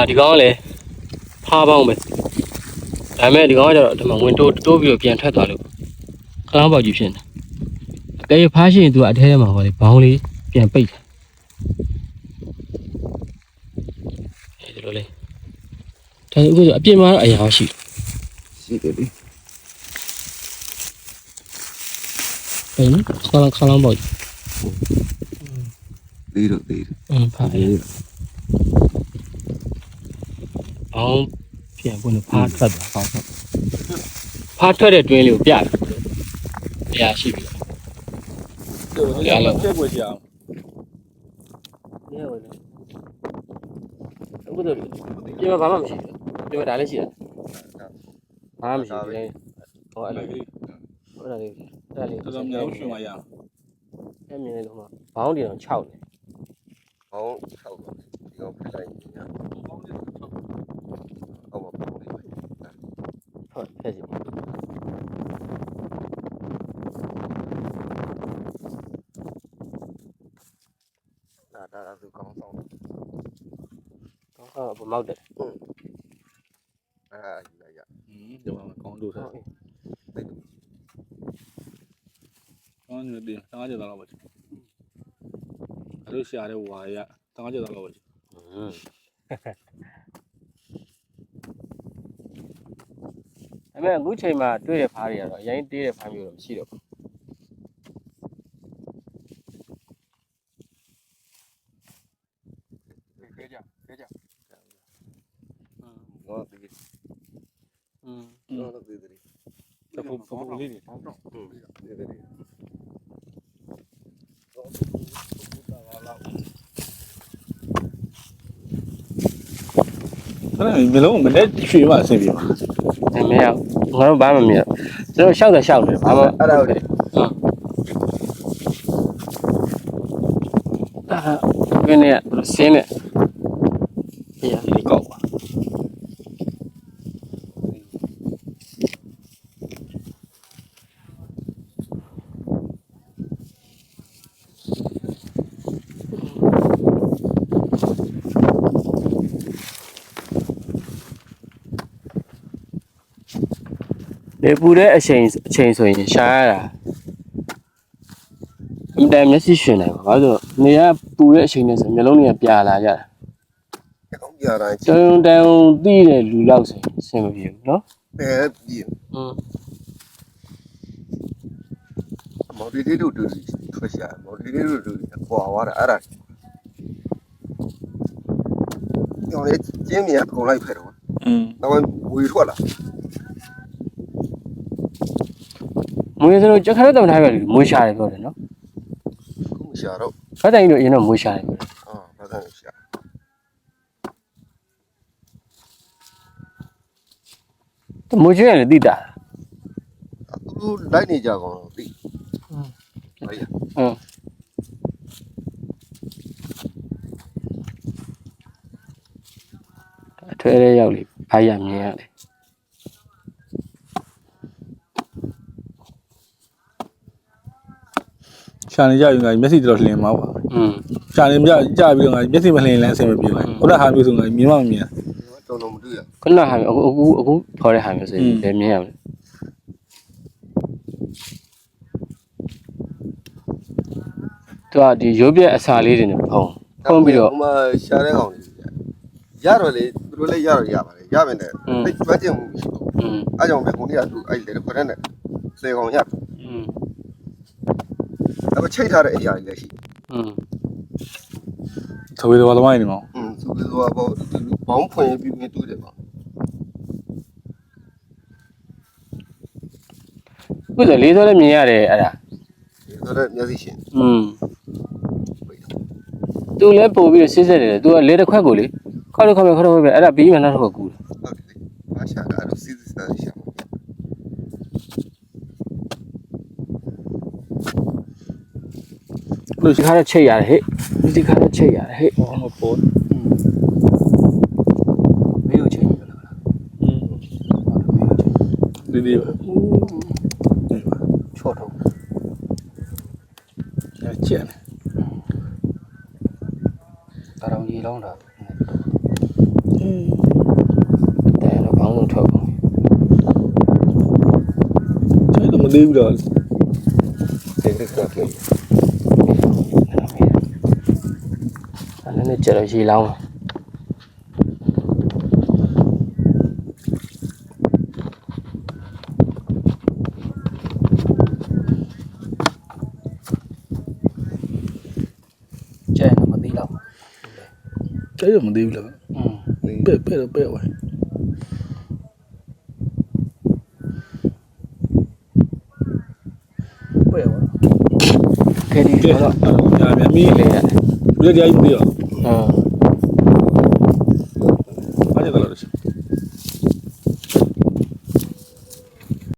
ဒီကောင်ကလည်းဖားပေါင်းပဲဒါပေမဲ့ဒီကောင်ကကျတော့ဒီမှာဝင်တိုးပြီးတော့ပြန်ထွက်သွားလို့ခလောင်းပေါက်ကြီးဖြစ်နေအကယ်ဖားရှိရင်သူကအထဲထဲမှာဟောလေဘောင်းလေးပြန်ပိတ်တယ်ဒီလိုလေဒါဆိုအခုဆိုအပြင်မှာတော့အရာရှိတယ်လေခလောင်းပေါက်ကြီးသေးတော့ဖားတယ်အောင်ပြန်ပွင့်ဖားထွက်သွားဖားထွက်တဲ့တွင်းလေးကိုပြတယ်အရာရှိပြီရလာချက်ွယ်ကြအောင်ရဲဝင်အခုတော့ဒီမှာဘာမှမရှိဘူးဒီမှာဒါလည်းရှိတယ်ဘာမှမရှိဘူးဟောအဲ့လိုလေးတော်မြောက်ရှင်မရအောင်အဲ့မြင်နေတော့ဘောင်းတီတော့6တယ်ဟောင်း6ပါဒီကောင်ဖလိုက်ညာဟုတ်ပါဘူးဟုတ်ဖက်စီဒါသူကောင်းဆောင်ဘမောက်တယ်ရဒီမှာကောင်းလို့ဆက်ကောင်းနေတယ်တားကြတော့ပါအဲ့လိုရှာတဲ့ဝါရတားကြတော့ပါဒါပေမဲ့အခုချိန်မှာတွေ့တဲ့ဖားတွေကတော့အရင်တေးတဲ့ဖားမျိုးတော့မရှိတော့ဘူးတော့ဒီတော့ဒီတဖူလေးတွေဒီဒီအဲ့မျိုးလုံးမနဲ့ရွှေမှအဆင်ပြေပါမရငါတို့ဘာမှမရကျွန်တော်ရှောက်တယ်ရှောက်တယ်ဘာမှအဲ့ဒါဟုတ်တယ်ခင်းနေဆင်းနေရဒီကောက်ပါလေပူတဲ့အချိန်ဆိုရင်ရှားရတာအမှန်တမ်းမျက်စိရှင်နိုင်ပါဘာလို့နေရပူတဲ့အချိန်နဲ့ဆိုမျိုးလုံးတွေကပြာလာကြတာကောင်းပြတာတုံတီးတဲ့လူလောက်ဆိုအဆင်မပြေဘူးနော်ပဲပြေမော်ဒီလေးတို့ထွက်ရှာမော်ဒီလေးတို့ပေါ်သွားတာအဲ့ဒါကျောင်းလေးကျင်းမြတ်ကုန်လိုက်ဖက်တော့တော့ဝေထွက်လာမွေးစလို့ကြခရတဲ့ထားပဲမွေးရှာတယ်ပြောတယ်နော်ခုရှာတော့ဖတ်တိုင်းတို့အရင်တော့မွေးရှာတယ်ပြောတယ်ဖတ်တိုင်းရှာမွေးချင်လည်းတိတာသူလိုက်နေကြကောင်တော့တိအထွေးလေးရောက်လေဖိုက်ရမြင်ရတယ်ရှာနေကြရင်ငါမျက်စိတော်လှင်မှာပါရှာနေကြပြီးတော့ငါမျက်စိမလှင်လည်းအဆင်မပြေဘူးခုနဟာမျိုးဆိုငါမြင်မှမမြင်တော်မတွေ့ရခုနဟာမျိုးအခုခေါ်တဲ့ဟာမျိုးဆိုရင်လည်းမြင်ရမယ်သူကဒီရုပ်ပြက်အစာလေးတွေနဲ့ဖုံးပြီးတော့ဟိုမှာရှာတဲ့ကောင်လေးရတော့လေသူတို့လည်းရတော့ရပါတယ်ရမယ်နဲ့အဲ့ကျွမ်းကျင်မှုမရှိဘူးအဲ့ကြောင့်ပဲကိုကြီးကသူအဲ့လေခွက်နဲ့စေကောင်ရအဲ့ချိတ်ထားတဲ့အရာတွေလည်းရှိသဝေတော်သမိုင်းနေမောသူကတော့ဘောင်းဖွင့်ပြီးမြင်တွေ့တယ်ပါခုဆိုလေးစောလည်းမြင်ရတယ်အဲ့ဒါလေးစောလည်းမျက်စိရှင်သူလည်းပို့ပြီးစစ်စစ်တယ်သူကလေတစ်ခွက်ကိုလေခေါက်ပဲအဲ့ဒါပြီးမှနောက်တစ်ခွက်ကူးဟုတ်တယ်ဘာရှာတာတော့စစ်စစ်စားရှာလို့ဒီခါတော့ချိတ်ရတယ်ဟဲ့ဒီခါတော့ချိတ်ရတယ်ဟဲ့မပေါ်မင်းတို့ချိတ်ရလားဒီချော့ထုတ်ကျန်တာရောင်ကြီးလောင်းတာ သေးဘူးတော့ ဒီကကလေး အဲ့နဲ့ကျတော့ရေလောင်းကျန်တော့မသိတော့ ကျဲရမသေးဘူးလားပဲတော့ပဲဝိုင်းပဲဝါ ခဲဒီတော့ ညာမြန်မီး လေးရတယ် ဘယ်ကြားကြီးမသိတော့ ဟုတ်